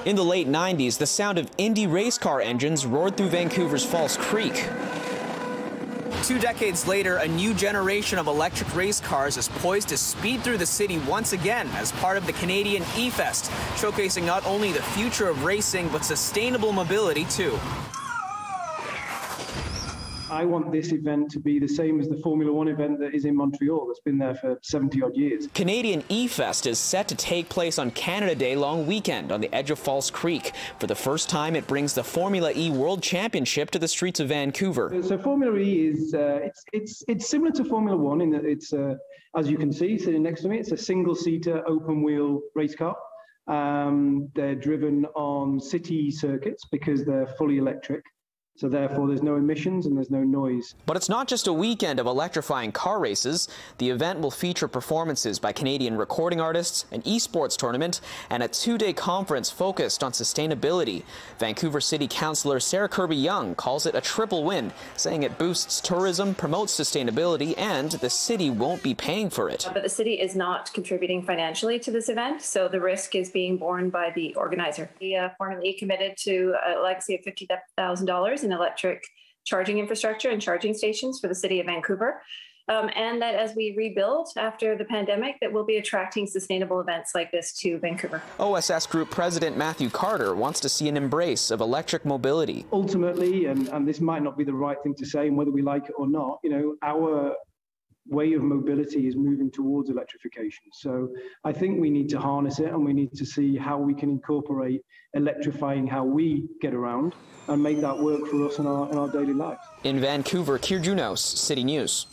In the late 90s, the sound of Indy race car engines roared through Vancouver's False Creek. 2 decades later, a new generation of electric race cars is poised to speed through the city once again as part of the Canadian E-Fest, showcasing not only the future of racing, but sustainable mobility too. I want this event to be the same as the Formula One event that is in Montreal, that's been there for 70-odd years. Canadian E-Fest is set to take place on Canada Day long weekend on the edge of False Creek. For the first time, it brings the Formula E World Championship to the streets of Vancouver. So Formula E is it's similar to Formula One in that it's, as you can see, sitting next to me, it's a single-seater open-wheel race car. They're driven on city circuits because they're fully electric. So therefore, there's no emissions and there's no noise. But it's not just a weekend of electrifying car races. The event will feature performances by Canadian recording artists, an esports tournament, and a 2-day conference focused on sustainability. Vancouver City Councillor Sarah Kirby-Young calls it a triple win, saying it boosts tourism, promotes sustainability, and the city won't be paying for it. But the city is not contributing financially to this event, so the risk is being borne by the organizer. The Formula E committed to a legacy of $50,000 in electric charging infrastructure and charging stations for the city of Vancouver. And that as we rebuild after the pandemic, that we'll be attracting sustainable events like this to Vancouver. OSS Group President Matthew Carter wants to see an embrace of electric mobility. Ultimately, and this might not be the right thing to say, and whether we like it or not, our way of mobility is moving towards electrification. So I think we need to harness it, and we need to see how we can incorporate electrifying how we get around and make that work for us in our daily lives. In Vancouver, Kier Junos, City News.